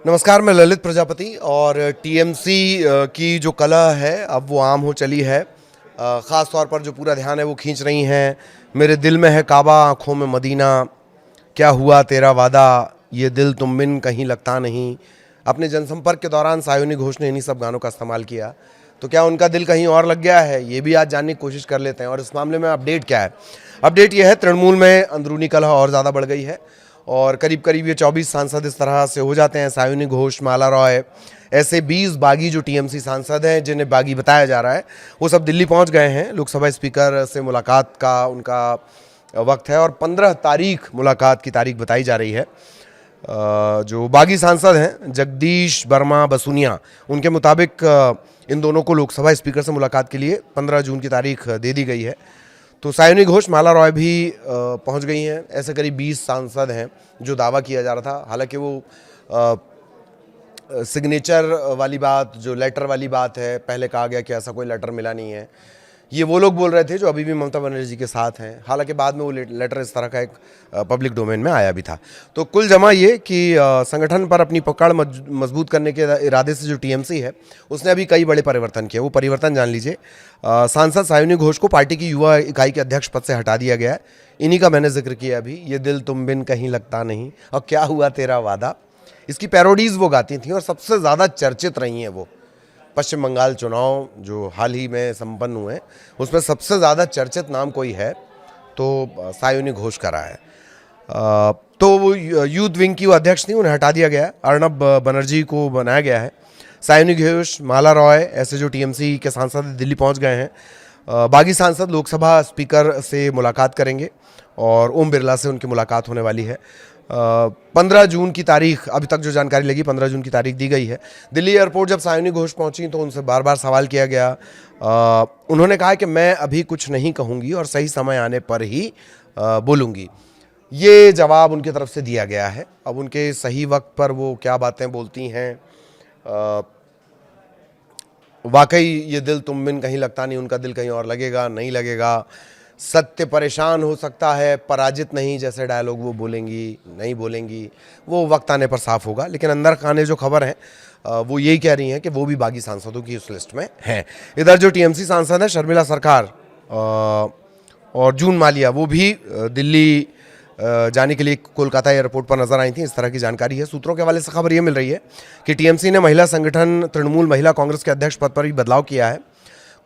नमस्कार, मैं ललित प्रजापति और टीएमसी की जो कला है अब वो आम हो चली है। ख़ास तौर पर जो पूरा ध्यान है वो खींच रही हैं, मेरे दिल में है काबा आँखों में मदीना, क्या हुआ तेरा वादा, ये दिल तुम बिन कहीं लगता नहीं। अपने जनसंपर्क के दौरान सायोनी घोष ने इन्हीं सब गानों का इस्तेमाल किया। तो क्या उनका दिल कहीं और लग गया है, ये भी आज जानने की कोशिश कर लेते हैं। और इस मामले में अपडेट क्या है? अपडेट ये है, तृणमूल में अंदरूनी कलह और ज़्यादा बढ़ गई है और करीब करीब ये 24 सांसद इस तरह से हो जाते हैं। सायोनी घोष, माला रॉय, ऐसे 20 बागी जो टीएमसी सांसद हैं जिन्हें बागी बताया जा रहा है, वो सब दिल्ली पहुंच गए हैं। लोकसभा स्पीकर से मुलाकात का उनका वक्त है और 15 तारीख मुलाकात की तारीख बताई जा रही है। जो बागी सांसद हैं जगदीश वर्मा बसुनिया, उनके मुताबिक इन दोनों को लोकसभा स्पीकर से मुलाकात के लिए 15 जून की तारीख दे दी गई है। तो सायोनी घोष, माला रॉय भी पहुंच गई हैं। ऐसे करीब 20 सांसद हैं जो दावा किया जा रहा था। हालांकि वो सिग्नेचर वाली बात, जो लेटर वाली बात है, पहले कहा गया कि ऐसा कोई लेटर मिला नहीं है। ये वो लोग बोल रहे थे जो अभी भी ममता बनर्जी के साथ हैं। हालांकि बाद में वो लेटर इस तरह का एक पब्लिक डोमेन में आया भी था। तो कुल जमा ये कि संगठन पर अपनी पकड़ मजबूत करने के इरादे से जो टीएमसी है उसने अभी कई बड़े परिवर्तन किए। वो परिवर्तन जान लीजिए। सांसद सायोनी घोष को पार्टी की युवा इकाई के अध्यक्ष पद से हटा दिया गया है। इन्हीं का मैंने जिक्र किया अभी, ये दिल तुम बिन कहीं लगता नहीं और क्या हुआ तेरा वादा। इसकी पैरोडीज वो गाती थी और सबसे ज़्यादा चर्चित रही हैं वो। पश्चिम बंगाल चुनाव जो हाल ही में संपन्न हुए, उसमें सबसे ज़्यादा चर्चित नाम कोई है तो सायोनी घोष का रहा है। तो वो यूथ विंग की वो अध्यक्ष थी, उन्हें हटा दिया गया है। अर्नब बनर्जी को बनाया गया है। सायोनी घोष, माला रॉय, ऐसे जो टीएमसी के सांसद दिल्ली पहुंच गए हैं। बागी सांसद लोकसभा स्पीकर से मुलाकात करेंगे और ओम बिरला से उनकी मुलाकात होने वाली है। 15 जून की तारीख, अभी तक जो जानकारी लगी 15 जून की तारीख दी गई है। दिल्ली एयरपोर्ट जब सायोनी घोष पहुंची तो उनसे बार बार सवाल किया गया। उन्होंने कहा कि मैं अभी कुछ नहीं कहूँगी और सही समय आने पर ही बोलूँगी। ये जवाब उनकी तरफ से दिया गया है। अब उनके सही वक्त पर वो क्या बातें बोलती हैं, वाकई ये दिल तुम बिन कहीं लगता नहीं, उनका दिल कहीं और लगेगा, नहीं लगेगा। सत्य परेशान हो सकता है, पराजित नहीं, जैसे डायलॉग वो बोलेंगी, नहीं बोलेंगी, वो वक्त आने पर साफ होगा। लेकिन अंदर खाने जो खबर है वो यही कह रही हैं कि वो भी बागी सांसदों की उस लिस्ट में हैं। इधर जो टीएमसी सांसद है शर्मिला सरकार और जून मालिया, वो भी दिल्ली जाने के लिए कोलकाता एयरपोर्ट पर नजर आई थी। इस तरह की जानकारी है। सूत्रों के हवाले से खबर ये मिल रही है कि टीएमसी ने महिला संगठन तृणमूल महिला कांग्रेस के अध्यक्ष पद पर भी बदलाव किया है।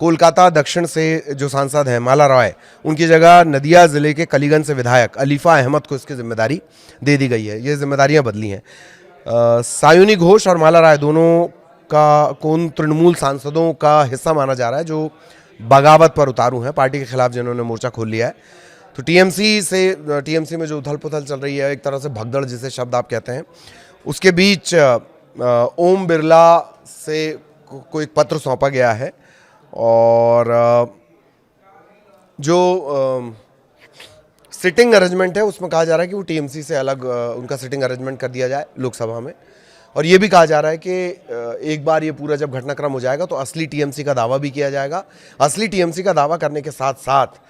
कोलकाता दक्षिण से जो सांसद हैं माला रॉय, उनकी जगह नदिया जिले के कलीगंज से विधायक अलीफा अहमद को इसकी जिम्मेदारी दे दी गई है। ये जिम्मेदारियां बदली हैं। सायोनी घोष और माला रॉय दोनों का कौन तृणमूल सांसदों का हिस्सा माना जा रहा है जो बगावत पर उतारू हैं, पार्टी के खिलाफ जिन्होंने मोर्चा खोल लिया है। तो टीएमसी में जो उथल पुथल चल रही है, एक तरह से भगदड़ जिसे शब्द आप कहते हैं, उसके बीच ओम बिरला से को एक पत्र सौंपा गया है और जो सिटिंग अरेंजमेंट है उसमें कहा जा रहा है कि वो टीएमसी से अलग उनका सिटिंग अरेंजमेंट कर दिया जाए लोकसभा में। और ये भी कहा जा रहा है कि एक बार ये पूरा जब घटनाक्रम हो जाएगा तो असली टीएमसी का दावा भी किया जाएगा। असली टीएमसी का दावा करने के साथ साथ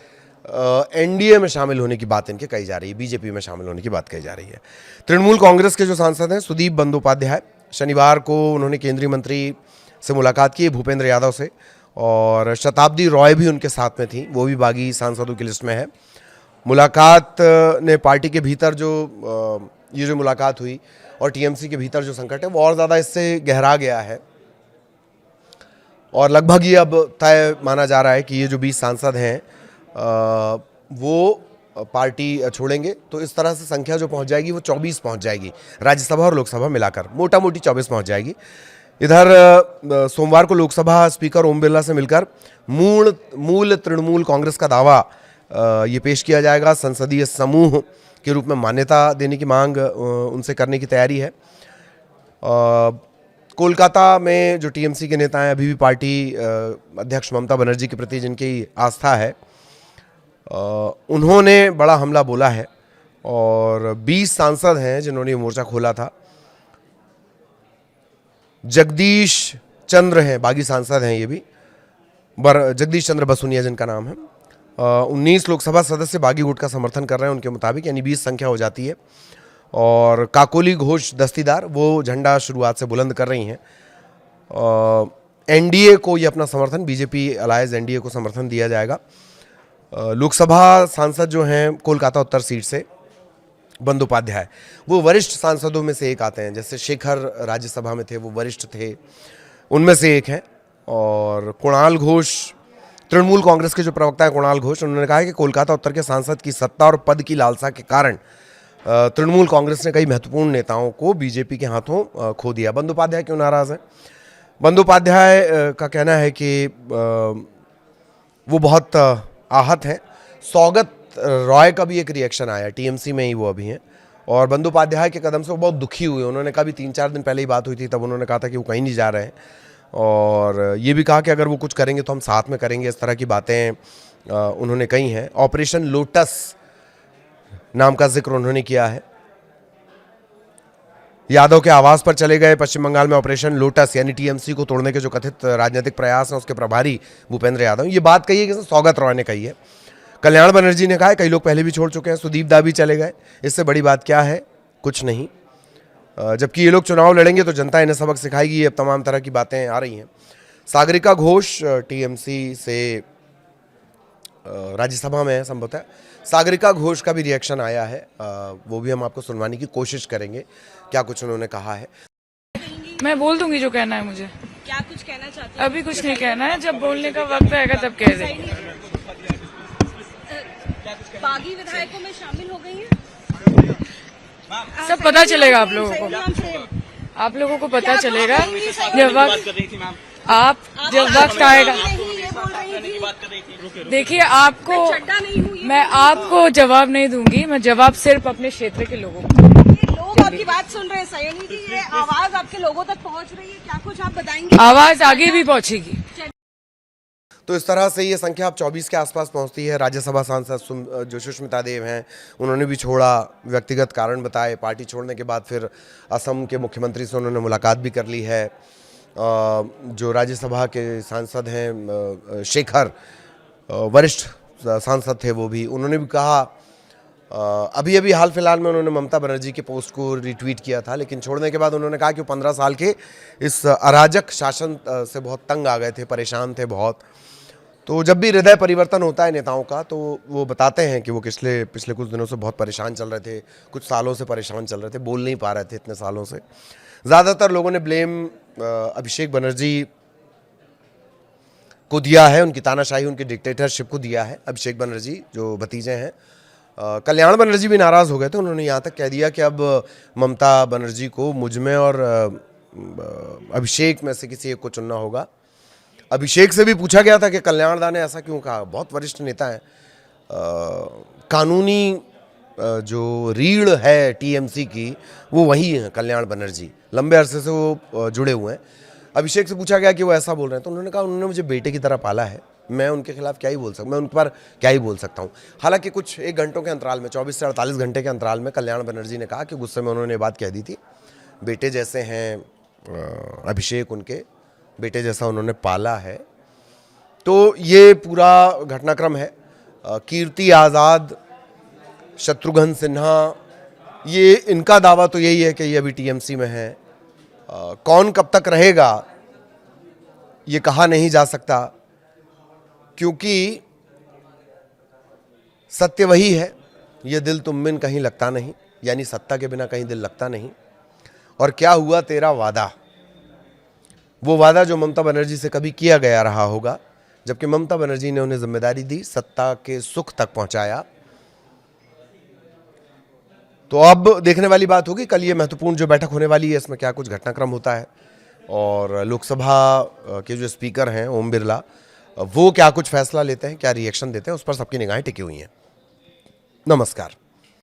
एनडीए में शामिल होने की बात इनके कही जा रही है, बीजेपी में शामिल होने की बात कही जा रही है। तृणमूल कांग्रेस के जो सांसद हैं सुदीप बंदोपाध्याय, शनिवार को उन्होंने केंद्रीय मंत्री से मुलाकात की, भूपेंद्र यादव से, और शताब्दी रॉय भी उनके साथ में थी, वो भी बागी सांसदों की लिस्ट में है। मुलाकात ने पार्टी के भीतर ये जो मुलाकात हुई और टीएमसी के भीतर जो संकट है वो और ज़्यादा इससे गहरा गया है और लगभग ये अब तय माना जा रहा है कि ये जो 20 सांसद हैं वो पार्टी छोड़ेंगे। तो इस तरह से संख्या जो पहुंच जाएगी वो 24 पहुंच जाएगी, राज्यसभा और लोकसभा मिलाकर मोटा मोटी 24 पहुंच जाएगी। इधर सोमवार को लोकसभा स्पीकर ओम बिरला से मिलकर मूल तृणमूल कांग्रेस का दावा ये पेश किया जाएगा। संसदीय समूह के रूप में मान्यता देने की मांग उनसे करने की तैयारी है। कोलकाता में जो टीएमसी के नेता हैं, अभी भी पार्टी अध्यक्ष ममता बनर्जी के प्रति जिनकी आस्था है, उन्होंने बड़ा हमला बोला है और 20 सांसद हैं जिन्होंने ये मोर्चा खोला था। जगदीश चंद्र हैं, बागी सांसद हैं ये भी, जगदीश चंद्र बसुनिया जिनका नाम है। 19 लोकसभा सदस्य बागी गुट का समर्थन कर रहे हैं उनके मुताबिक, यानी 20 संख्या हो जाती है। और काकोली घोष दस्तीदार वो झंडा शुरुआत से बुलंद कर रही हैं। एनडीए को ये अपना समर्थन, बीजेपी अलायंस एनडीए को समर्थन दिया जाएगा। लोकसभा सांसद जो हैं कोलकाता उत्तर सीट से बंदोपाध्याय, वो वरिष्ठ सांसदों में से एक आते हैं। जैसे शेखर राज्यसभा में थे, वो वरिष्ठ थे, उनमें से एक हैं। और कुणाल घोष, तृणमूल कांग्रेस के जो प्रवक्ता है कुणाल घोष, उन्होंने कहा है कि कोलकाता उत्तर के सांसद की सत्ता और पद की लालसा के कारण तृणमूल कांग्रेस ने कई महत्वपूर्ण नेताओं को बीजेपी के हाथों खो दिया। बंदोपाध्याय क्यों नाराज हैं? बंदोपाध्याय का कहना है कि वो बहुत आहत हैं। सौगत रॉय का भी एक रिएक्शन आया, टीएमसी में ही वो अभी हैं, और बंदोपाध्याय के कदम से वो बहुत दुखी हुए। उन्होंने कहा भी 3-4 दिन पहले ही बात हुई थी, तब उन्होंने कहा था कि वो कहीं नहीं जा रहे हैं, और ये भी कहा कि अगर वो कुछ करेंगे तो हम साथ में करेंगे। इस तरह की बातें उन्होंने कही हैं। ऑपरेशन लोटस नाम का जिक्र उन्होंने किया है। यादव के आवास पर चले गए पश्चिम बंगाल में ऑपरेशन लोटस, यानी टीएमसी को तोड़ने के जो कथित राजनीतिक प्रयास हैं उसके प्रभारी भूपेंद्र यादव, ये बात कही है कि सौगत रॉय ने कही है। कल्याण बनर्जी ने कहा है कई लोग पहले भी छोड़ चुके हैं, सुदीप दा भी चले गए, इससे बड़ी बात क्या है? कुछ नहीं। जबकि ये लोग चुनाव लड़ेंगे तो जनता इन्हें सबक सिखाएगी। अब तमाम तरह की बातें आ रही हैं। सागरिका घोष टीएमसी से राज्यसभा में है संभवतः। सागरिका घोष का भी रिएक्शन आया है, वो भी हम आपको सुनवाने की कोशिश करेंगे, क्या कुछ उन्होंने कहा है। मैं बोल दूंगी जो कहना है मुझे। क्या कुछ कहना चाहते हैं? अभी कुछ नहीं कहना है, जब बोलने का वक्त आएगा तब कह देंगे। बागी विधायकों में शामिल हो गई हैं? सब पता चलेगा आप लोगों को, आप लोगों को पता चलेगा जब वक्त आएगा। देखिए, आपको मैं आपको जवाब नहीं दूंगी, मैं जवाब सिर्फ अपने क्षेत्र के लोगों को। लोग आपकी बात सुन रहे हैं सयानी जी, ये आवाज आपके लोगों तक पहुंच रही है, क्या कुछ आप बताएंगे? आवाज आगे भी पहुंचेगी। तो इस तरह से ये संख्या अब 24 के आसपास पहुंचती है। राज्यसभा सांसद जो सुष्मिता देव हैं, उन्होंने भी छोड़ा, व्यक्तिगत कारण बताए। पार्टी छोड़ने के बाद फिर असम के मुख्यमंत्री से उन्होंने मुलाकात भी कर ली है। जो राज्यसभा के सांसद हैं शेखर, वरिष्ठ सांसद थे, वो भी, उन्होंने भी कहा, अभी अभी हाल फिलहाल में उन्होंने ममता बनर्जी के पोस्ट को रिट्वीट किया था, लेकिन छोड़ने के बाद उन्होंने कहा कि वो 15 साल के इस अराजक शासन से बहुत तंग आ गए थे, परेशान थे बहुत। तो जब भी हृदय परिवर्तन होता है नेताओं का, तो वो बताते हैं कि वो पिछले कुछ दिनों से बहुत परेशान चल रहे थे, कुछ सालों से परेशान चल रहे थे, बोल नहीं पा रहे थे इतने सालों से। ज़्यादातर लोगों ने ब्लेम अभिषेक बनर्जी को दिया है, उनकी तानाशाही, उनकी डिक्टेटरशिप को दिया है। अभिषेक बनर्जी जो भतीजे हैं, कल्याण बनर्जी भी नाराज़ हो गए थे। उन्होंने यहाँ तक कह दिया कि अब ममता बनर्जी को मुझ में और अभिषेक में से किसी एक को चुनना होगा। अभिषेक से भी पूछा गया था कि कल्याण दा ने ऐसा क्यों कहा, बहुत वरिष्ठ नेता हैं, कानूनी जो रीढ़ है टीएमसी की वो वही है कल्याण बनर्जी, लंबे अरसे से वो जुड़े हुए हैं। अभिषेक से पूछा गया कि वो ऐसा बोल रहे हैं, तो उन्होंने कहा उन्होंने मुझे बेटे की तरह पाला है, मैं उनके खिलाफ क्या ही बोल सकता, मैं उन पर क्या ही बोल सकता हूँ। हालांकि कुछ 1 घंटों के अंतराल में, 24 से 48 घंटे के अंतराल में कल्याण बनर्जी ने कहा कि गुस्से में उन्होंने बात कह दी थी। बेटे जैसे हैं अभिषेक, उनके बेटे जैसा उन्होंने पाला है। तो ये पूरा घटनाक्रम है। कीर्ति आज़ाद, शत्रुघ्न सिन्हा, ये इनका दावा तो यही है कि ये अभी टीएमसी में है। कौन कब तक रहेगा ये कहा नहीं जा सकता, क्योंकि सत्य वही है, ये दिल तुम बिन कहीं लगता नहीं, यानी सत्ता के बिना कहीं दिल लगता नहीं। और क्या हुआ तेरा वादा, वो वादा जो ममता बनर्जी से कभी किया गया रहा होगा, जबकि ममता बनर्जी ने उन्हें जिम्मेदारी दी, सत्ता के सुख तक पहुंचाया। तो अब देखने वाली बात होगी कल ये महत्वपूर्ण जो बैठक होने वाली है, इसमें क्या कुछ घटनाक्रम होता है, और लोकसभा के जो स्पीकर हैं ओम बिरला, वो क्या कुछ फैसला लेते हैं, क्या रिएक्शन देते हैं, उस पर सबकी निगाहें टिकी हुई हैं। नमस्कार।